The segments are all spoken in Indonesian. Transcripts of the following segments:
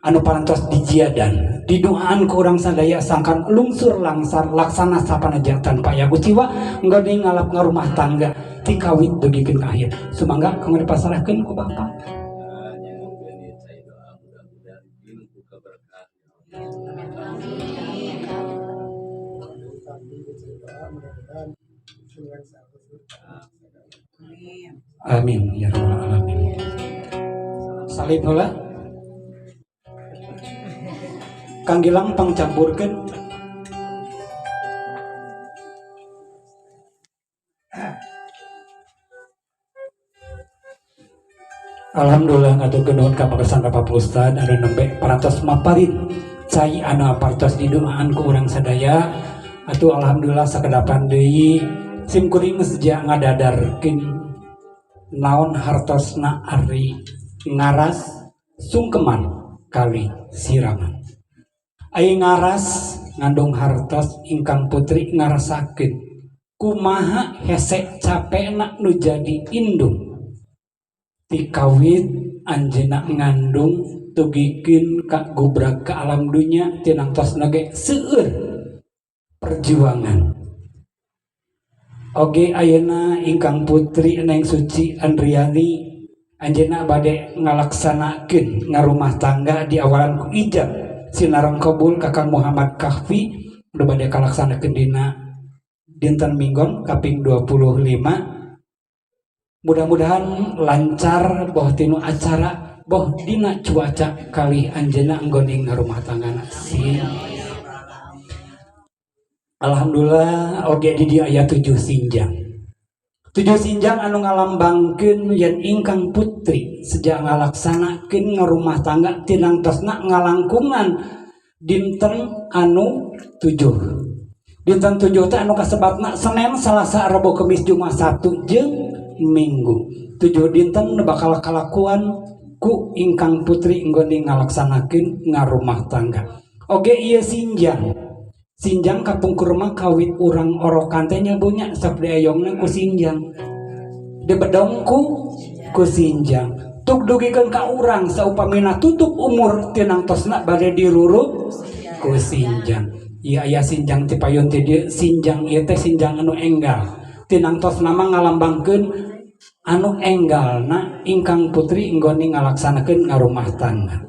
anu parantos dijiadan didoaan ku urang sadaya sangkan lungsur langsar laksana sapanaja tanpa yagu jiwa nggak ngalap ngarumah tangga ti kawit dugikeun ka akhir sumangga kanggo dipasarahkeun ku Bapak. Amin ya rabbal alamin. Salib heula Kang Gilang pangcampurkeun. Alhamdulillah ngaturkeun nuhun ka pagesan Bapak Ustad anu nembe parantos maparin cai anu apartos didoaan ku urang sadaya. Atuh alhamdulillah sakedapan deui sim kuring sejak ngadadarkeun naon hartosna ari ngaras sungkeman kali siraman. Ai ngaras ngandung hartos ingkang putri ngarasakeun kumaha hese capena nu jadi indung ti kawit anjeunna ngandung tugikeun ka gubrak ka alam dunya tinangtosna ge seueur perjuangan. Oge ayeuna ingkang putri Neng Suci Andriani anjeunna bade ngalaksanakeun ngarumah tangga di awalan ku ijab sinareng kabul Kakang Muhammad Kahfi udah bade kalaksanakeun dina dinten Minggon kaping 25. Mudah-mudahan lancar boh tinu acara boh dina cuaca kali anjeunna nggoning ngarumah tanggana sim. Alhamdulillah oge di dieu aya 7 sinjang. 7 sinjang anu ngalambangkeun yen ingkang putri sejak ngalaksanakeun ngarumah tangga tinangtosna ngalangkungan dinten anu 7. Dinten 7 teh anu kasebatna Senin, Salasa, Rabu, Kamis, Jumat, Sabtu jeung Minggu. 7 dinten bakal kalakuan ku ingkang putri nggone ngalaksanakeun ngarumah tangga. Oge ieu sinjang. Sinjang kapungkur mah kawit urang orokan teh nyabunya sabda ayongna ku sinjang. Dibedongku ku sinjang. Tuk dugikeun ka urang saupamina tutup umur tinangtosna bade dirurup ku sinjang. Ieu aya sinjang ti payon ti dieu sinjang ieu teh sinjang anu enggal. Tinangtosna mah ngalambangkeun anu enggalna ingkang putri nggone ngalaksanakeun ngarumah tangga.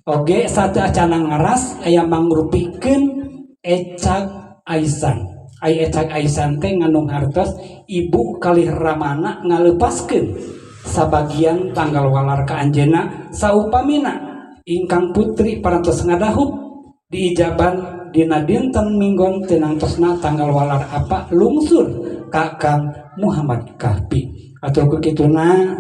Oge sateu acan ngaras aya mangrupikeun Ecak Aisan. Ai Ecak Aisan teh ngandung hartos ibu kalih ramana ngalepaskeun sabagian tanggal walar ka anjeunna saupamina ingkang putri parantos ngadahup diijaban dina dinten Minggon tinangtosna tanggal walar apa lungsur ka Kang Muhammad Kahfi. Atuh kukituna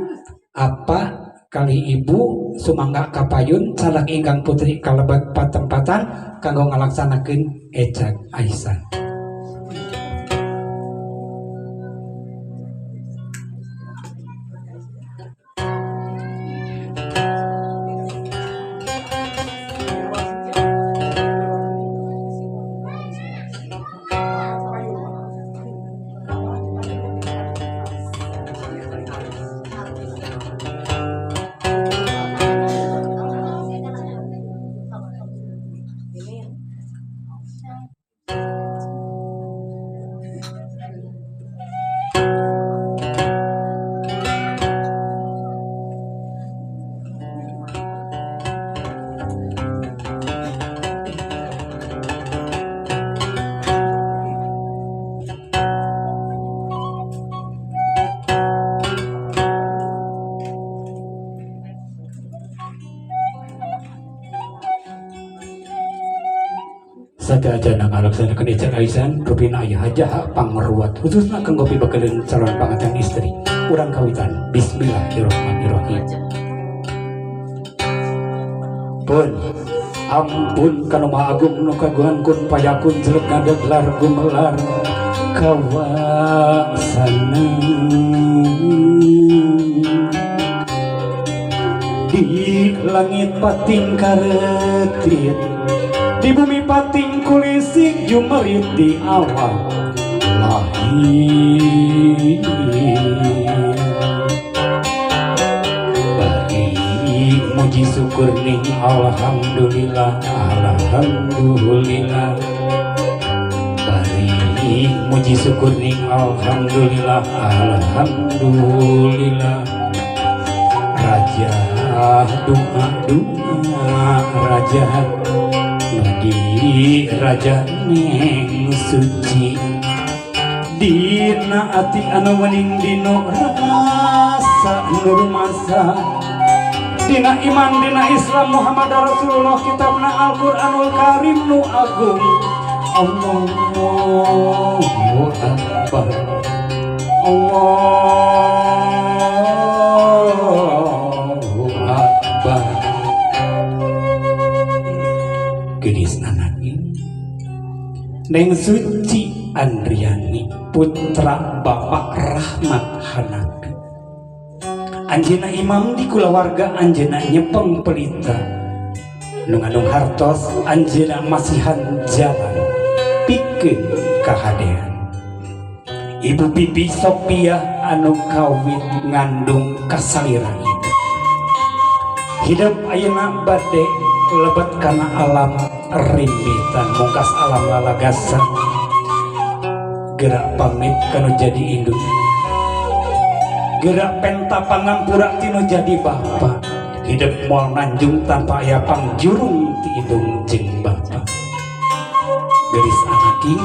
apa kali ibu sumangga kapayun sadak ingkang putri kalebet patempatan kanggo ngalaksanakeun Ecak Aisan. Sadayana ngalaksanakeun Ecak Aisan rupina aya hajah pangaruat khususna kanggo pibakeuleun calon pangantin istri urang kawitan. Bismillahirrahmanirrahim. Pun ampun kanu Maha Agung nu kagungan kun payakun jelek ngadeglar gumelar kawaksana di langit pating karetit di bumi pating kulisik jumerit di awal lahir bari muji syukur ning alhamdulillah alhamdulillah bari muji syukur ning alhamdulillah alhamdulillah raja doa raja nudi raja neng suci dina ati anu wening dino rasa nur masa dina iman dina Islam Muhammad Rasulullah kitabna Al-Qur'anul Karim nu agung Allahu Akbar Allahu Akbar geus anaknya neng suci Andriani putra Bapak Rahmat Hanafi anjeunna imam di kulawarga anjeunna nyepeng pelita nu ngandung hartos anjeunna masihan jalan pikeun kahadean Ibu Bibi Sophia anu kawin ngandung kasalira hidup ayeuna bade lebet kana alam rimbitan mungkas alam lalagasan gerak pamit kanu jadi induk gerak penta pangampura tinu jadi bapak hidup moal nanjung tanpa aya pangjurung ti indung jeung bapak geris anaking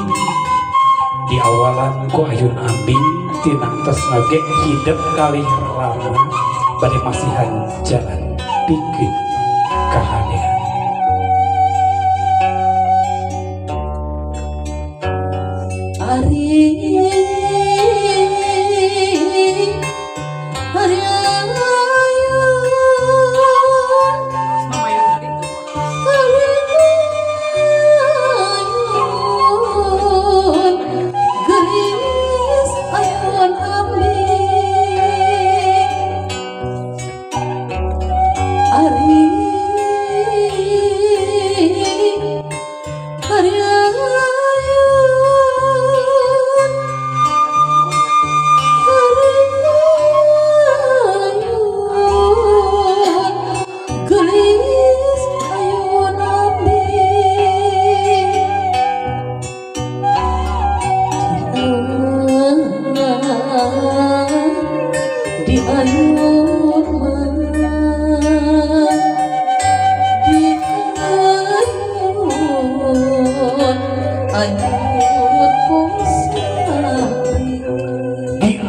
di awalan ku ayun ambing tinantos nage hidup kalih rama bade masihan jalan pikeun kahadean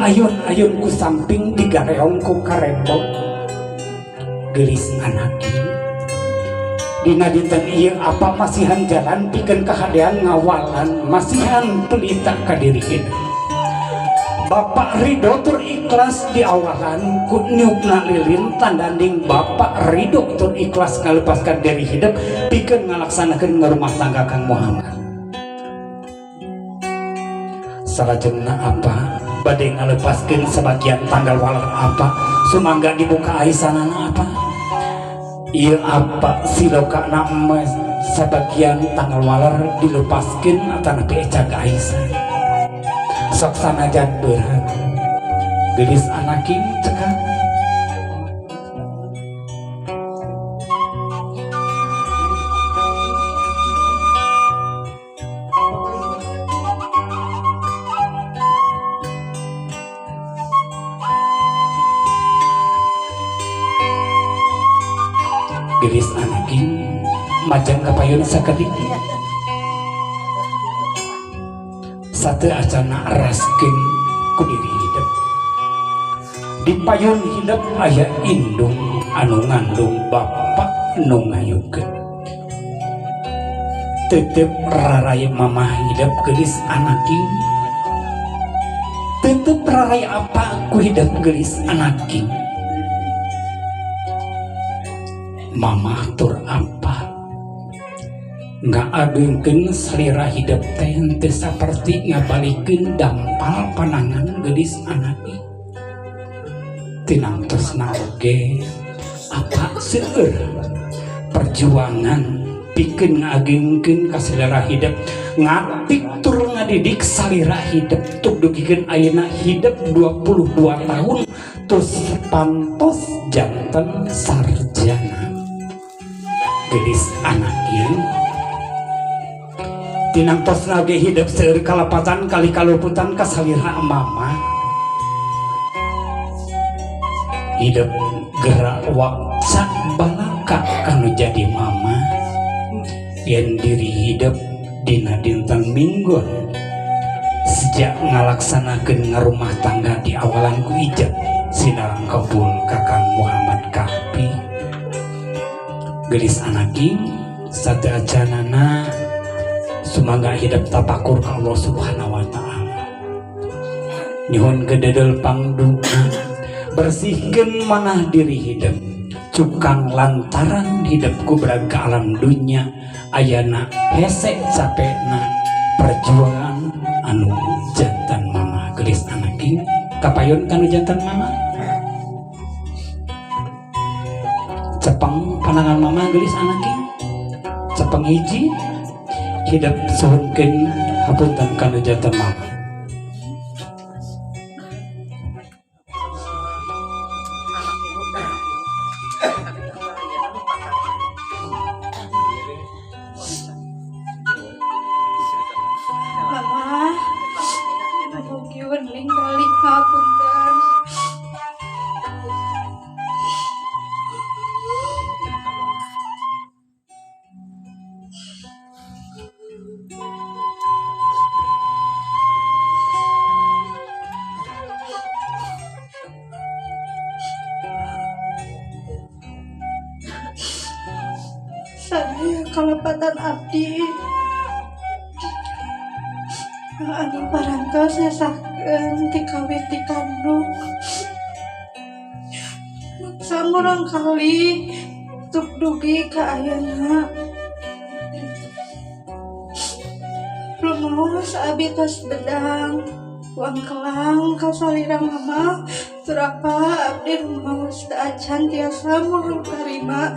ayun-ayun ku samping digareong ku karembok gelis anaki dina dinten ieu apa masihan jalan pikeun kahadean ngawalan masihan pelita ka diri hidup Bapak Ridho tur ikhlas di awalan ku niupna lilin tandanding Bapak Ridho tur ikhlas ngalepaskan diri hidup pikeun ngalaksanakeun ngarumah tangga Kang Muhammad salajengna apa bade ngalepaskeun sebagian tanggal walar apa sumangga dibuka aisanana apa ieu apa silokana emas sebagian tanggal walar dilepaskeun atana teh eca ka aisan sok sanajan berat gelis anaking cekak gelis anaking majang kapayun sakedik satu acana raskeun ku diri hidup di payun hidup aya indung anu ngandung bapak nu ngayukeun tetep raraya mamah hidup gelis anaking tetep raraya apa ku hidup gelis anaking mamah tur apa nggak agengkeun selera hidup teh teu saperti ngabalikeun dampal panangan gelis anaki tinangtosna oge apa seueur perjuangan pikeun ngagengkeun ka selera hidup ngatik tur ngadidik salira hidup tuk dugikeun ayeuna hidup 22 tahun terus pantos janten sarjana gelis anakin tinangtosna ge hidup seueur kalapatan kali kaluputan kasalira mama hidup gerak waksa balaka kanu jadi mama yen diri hidup dina dinten minggon sejak ngalaksanakeun ngarumah tangga di awalan ku ijab sinarang kabul Kakang Muhammad Kahfi gelis anaking sadajanana sumangga hidup tapakur ka Allah Subhanahu wa taala nyuhun gededel pangduka bersihkeun manah diri hidup cukang lantaran hidupku berada ke alam dunia ayana hese capekna perjuangan anu jantan mama gelis anaking kapayun kanu jantan mama cepeng panangan mama gelis anaking cepeng hiji hidup suhunkeun hapunten kanu jantan mama sadaya kalapatan abdi anu parantos nyasakeun ti kawit ti kandung samurang kali tuk dugi ka ayana rumaos abdi tos bedang uang kelang kasalira mama surapa abdi rumaos da acan tiasa murang tarima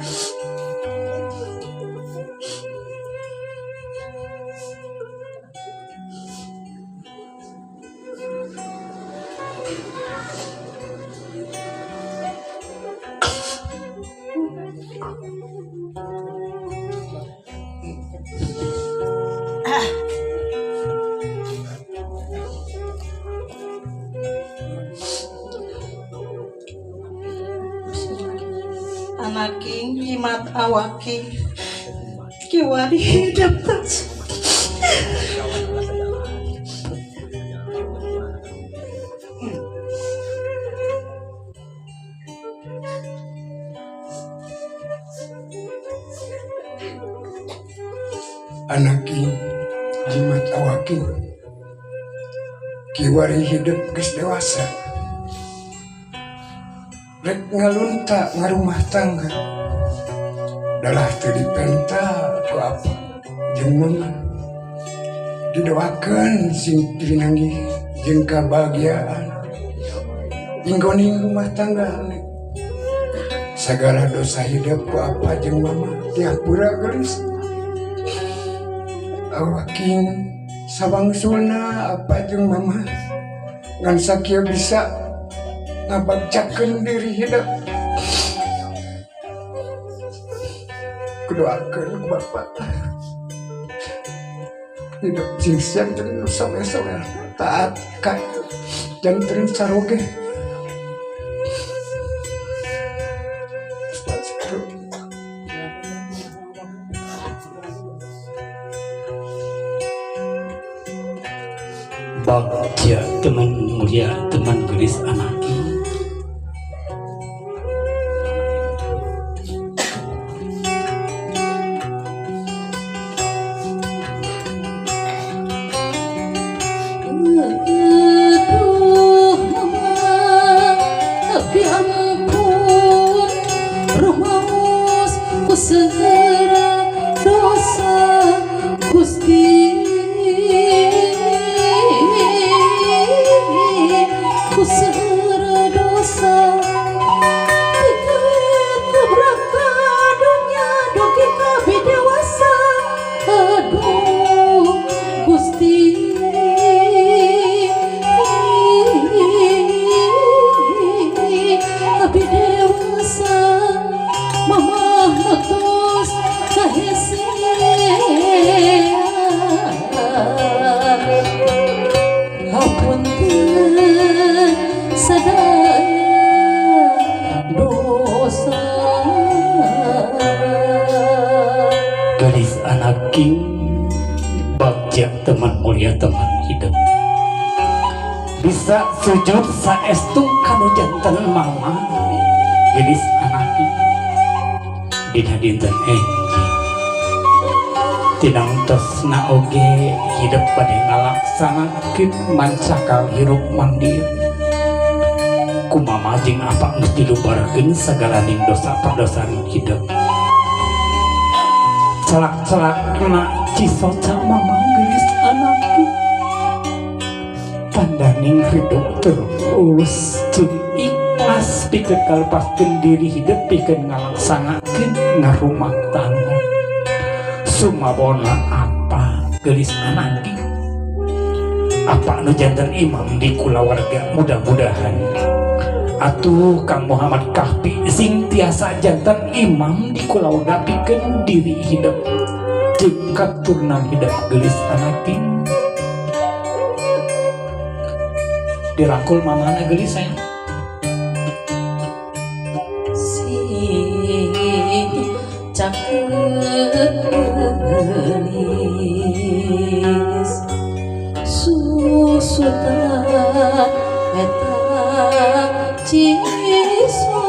anaking jimat awaki kiwari hidup tas anaking jimat awaki kiwari hidup geus dewasa rek ngalunta ngarumah tangga dalah teu dipenta ku apa jeung mama didoakeun sing pinanggih jeung kabahagiaan inggoning rumah tangga sagala dosa hidup ku apa jeung mama diapura geus awaking sabangsulna apa jeung mama ngan sakieu bisa ngabagcakeun diri hidup kudoakeun ku Bapak hidup sing janten sawer-sawer taat ka janten saroge bagja teman mulia teman gelis anaki Kusera sadaya dosa Gelis anak king bagja teman mulia teman hidup bisa sujud saestu kanu janten mama gelis anak king dina dinten tinang tosna oge hidup bade ngalaksanakeun mancakal hirup mandiri kumama jeung apa geus dilubarakeun sagalaning dosa perdosaan hidup celak-celak kena cisoca mama gelis anak pandaning hidup terus jeung ikhlas pikeun kalepaskeun diri hidup pikeun ngalaksanakeun ngarumah tangga sumabona apa gelis anak apa nu janten imam di kulawarga mudah-mudahan atuh Kang Muhammad Kahfi sing tiasa jantan imam di kulawarga pikeun diri hidup jeung katurunan hidup gelis anak dirangkul mamana gelis sayang si caket gelis susutan eta cisoca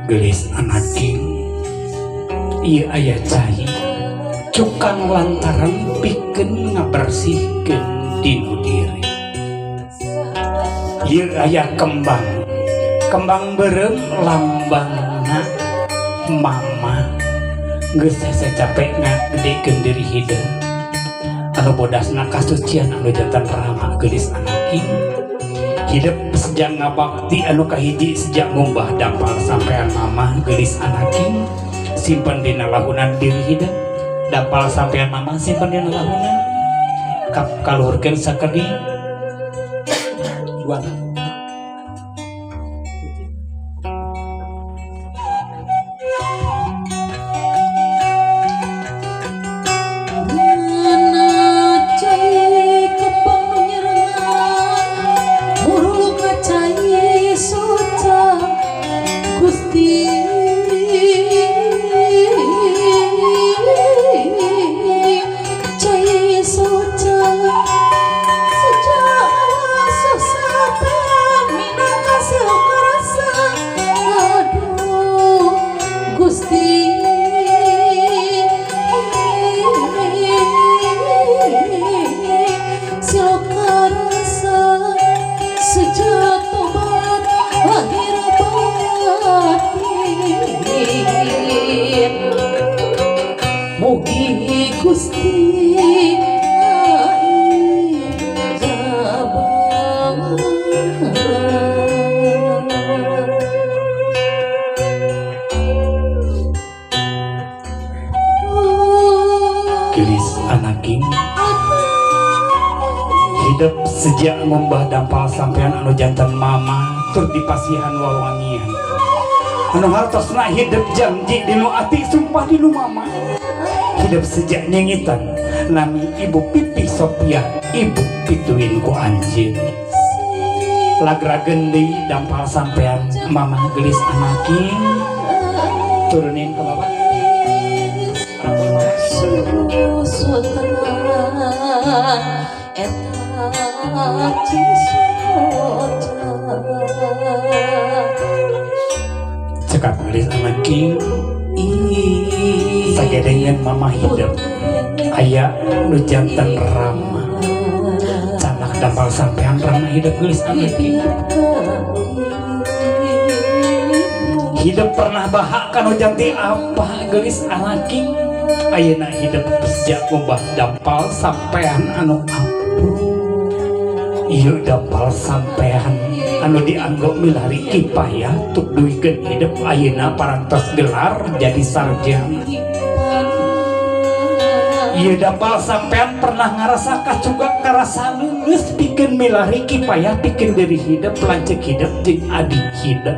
gelis anak king ieu aya cai cukang lantaran pikeun ngabersihkeun dinu diri ieu aya kembang beureum lambangna mama geus hese capek ngagedekeun diri hideung anu bodasna kasucian anu jantan rama gelis anak king hidup sejak ngabakti anu kahiji sejak ngumbah dampal sampean mama gelis anak king simpen dina lahunan diri hidup dampal sampean mama simpen dina lahunan kaluhurkeun sakedi buat hidup sejak ngumbah dampal sampean anu jantan mama tur dipasihan wawangian anu hartosna hidup janji dinu ati sumpah dinu mama hidup sejak nyengitan nami ibu pipi Sophia ibu pituin ku anjing lagragen deui dampal sampean mama gelis anaking turunin ke bawah cekat gelis anaking sagedengan mama hidup aya nu jantan rama canak dapat sampean pernah hidup gelis anak hidup pernah bahak kanu jati apa gelis anak ayeuna hidup sejak ubah dampal sampean anu ampun ieu dampal sampean anu dianggap milari kipayah tuk duikeun hidup ayeuna parantos gelar jadi sarjana ieu dampal sampean pernah ngarasa kacugak ngarasa leungeus pikeun milari kipayah pikeun deuri hidup lanceuk hidup jeung adi hidup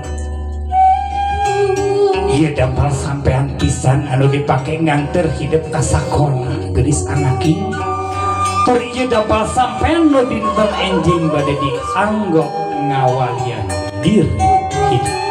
ieu dampal sampean pisan anu dipake nganter hidup ka sakola geulis anaki tur ieu dampal sampean nu dinten enjing bade dianggap ngawalian diri hidup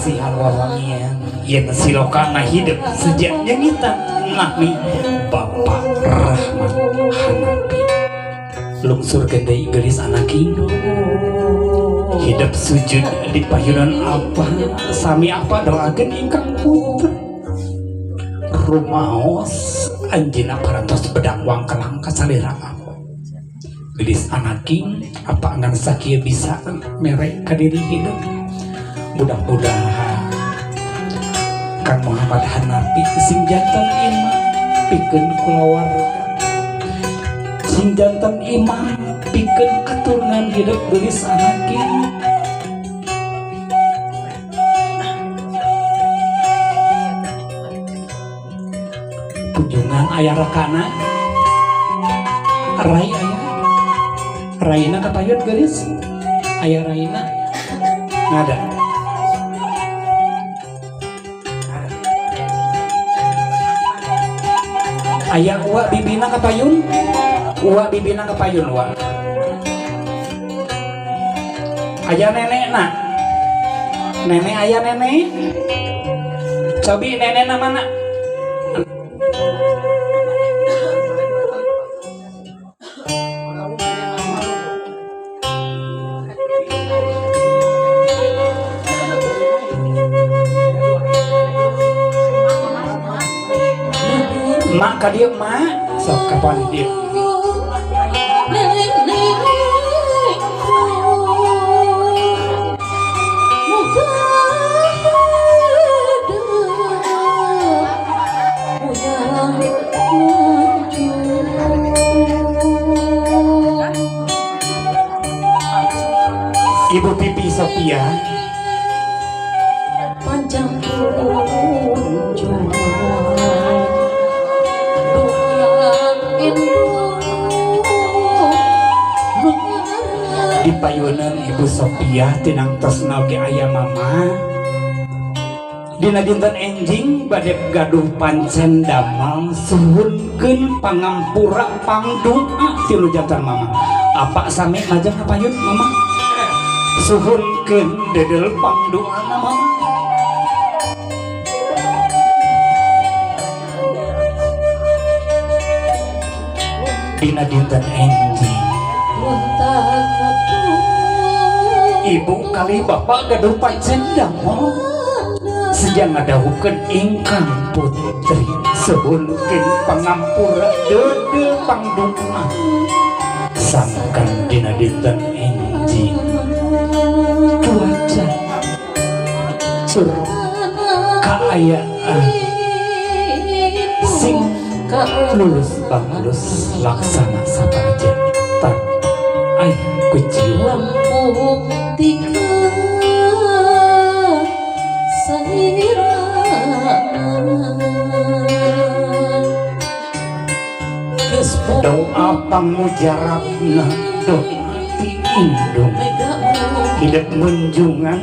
pasihan wawangian yen silokana hidup sejak nyengitan nami Bapak Rahmat Hanapi lungsur gendai gelis anaki hidup sujud di payunan apa sami apa doakeun ingkang putra rumaos anjeunna parantos bedang wangkelang kasalira apa gelis anaki apa ngan sakieu bisa merek ka diri hidup mudah-mudahan Kang Muhammad Hanapi sing jantan imam pikeun kulawarga sing jantan imam pikeun keturunan hidup gelis anakin kunjungan aya rekana rai aya raina kapayun gelis aya raina ngada aya uwa bibina kapayun uwa bibina kapayun uwa aya nenek na nenek aya nenek cobi nenek na mana mak ka dieu mak sok kapan dieu Ibu Pipi Sophia panjang kunjung di payunan Ibu Sophia tinang tresna ge aya mama dina dinten enjing bade gaduh pancen damel suhunkeun pangampura pangdoa tilu jantan mama apa sami majeng kapayun mama suhunkeun dedel pangdoana mama dina dinten enjing ibu kali bapak gaduh pancen damel sejak ngadawukeun ingkang putri suhunkeun pangampura dedel pangdoa sangkan dina dinten enjing cuaca curug kaayaan sing lulus banglus laksana sabarja tan aya kuciuan buktikan doa pangujarabna doa ti indung hidup menjungan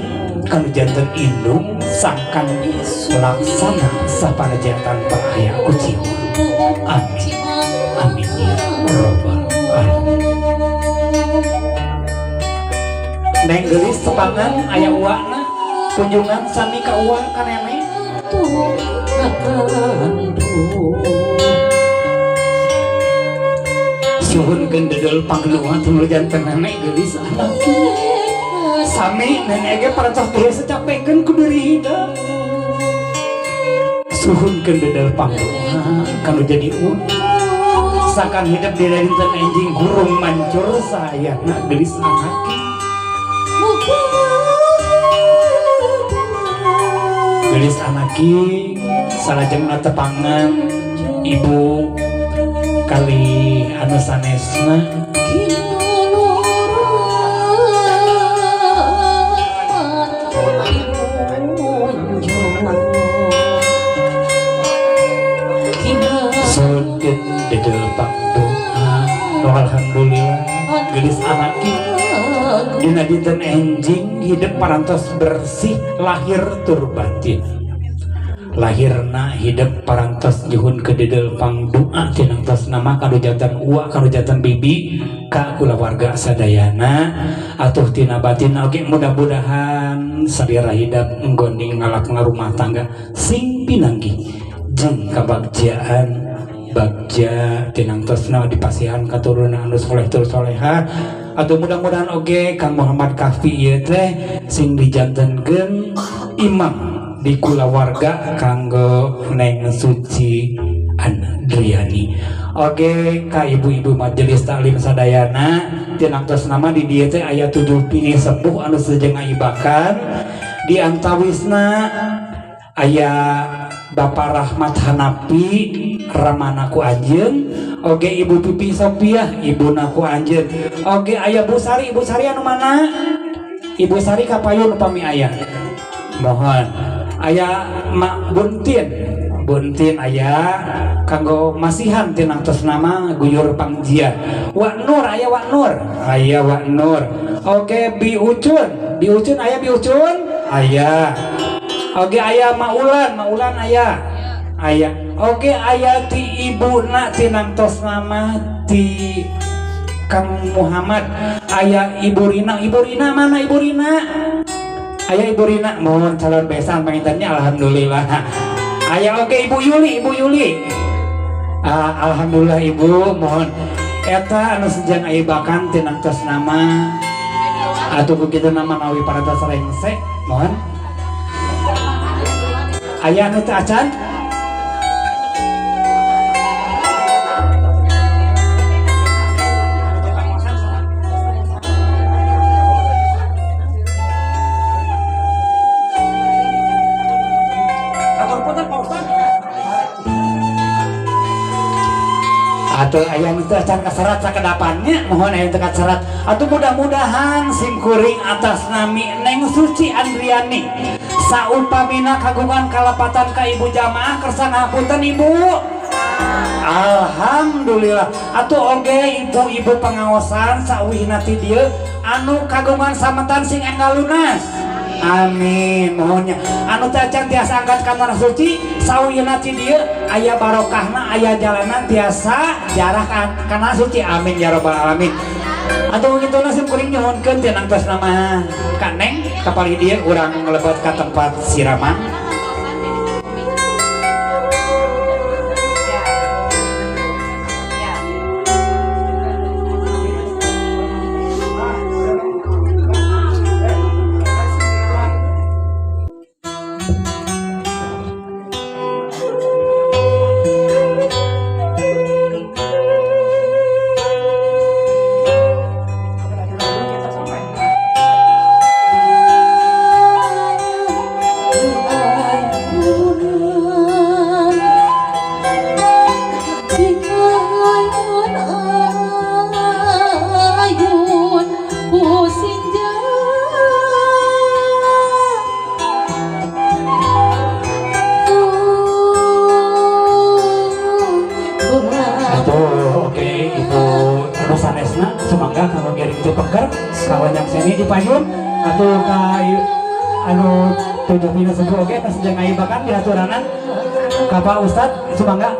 kanu janten indung sangkan laksana sapanajatan bahaya kuciu amin amin ya robbal alamin neng gelis tepangan aya uwana kunjungan sami ka uwa ka nenek suhunkeun dedel pangluan tuluy janten nenek geulis anaki sami nenek ge parantos tuluy sacapekeun ku deuri hideung suhunkeun dedel pangluan kanu jadi sakan hidup di dinten enjing gurung mancur sayana geulis anaki geulis anaki salajengna tepangan ibu kali anu sanesna sodet dedel pangdoa alhamdulillah geulis anaki dina dinten enjing hidup parantos bersih lahir tur batin lahirna hidup parantos juhun ke dedel pangdoa tinangtos nama kadujatan uwa kadujatan bibi ka kulawarga sadayana atuh tina batin oge mudah-mudahan sadira hidup nggonding ngalap ngarumah tangga sing pinanggi jeung kabagjaan bagja tinangtosna dipasihan katurunan anu soleh tur soleha atau mudah-mudahan oge Kang Muhammad Kahfi ieu teh sing dijantenkeun imam di kulawarga kanggo Neng Suci Andriani oge ka ibu-ibu majelis taklim sadayana tinangtos nama di dieu teh aya 7 pilih sepuh anu sejeng ngaibakan di antawisna aya Bapak Rahmat Hanapi ramanaku anjeun oge Ibu Pipi Sopiah ibunaku anjeun oge aya Bu Sari anu mana Ibu Sari kapayun upami aya mohon aya Mak Buntin aya kanggo masihan tinangtos nama guyur pangjian Wak Nur aya Wak Nur oge Bi Ucun aya oge aya Maulan aya oge aya ti ibuna tinangtos nama ti Kang Muhammad aya Ibu Rina mana Ibu Rina aya Ibu Rina mohon calon besan pangintennya alhamdulillah aya oge Ibu Yuli alhamdulillah Ibu mohon eta anu sejang aibakan tinangtos nama atuh kitu nama nawi parantos rengse mohon aya anu teu acan atau aya anu teu acan kaserat sakedapannya mohon aya teu kaserat atuh mudah-mudahan sim kuring atas nami Neng Suci Andriani saupamina kagungan kalapatan ka ibu jamaah kersa ngapunten ibu alhamdulillah atuh oge ibu-ibu pengaosan sauwihna ti dieu anu kagungan sametan sing enggal lunas amin mohonnya anu teh acan tiasa angkat ka tanah suci sauwihna ti dieu aya barokahna aya jalanan tiasa jarah kana suci amin ya rabbal alamin atau gitu nasib kuring nyuhunkeun tinangtos nama Kak Neng kapali dia urang ngelebet ke tempat siraman dipayun atau anu 7 minus 10 oke pas jangan ibakan di aturanan Kapa Ustad sumangga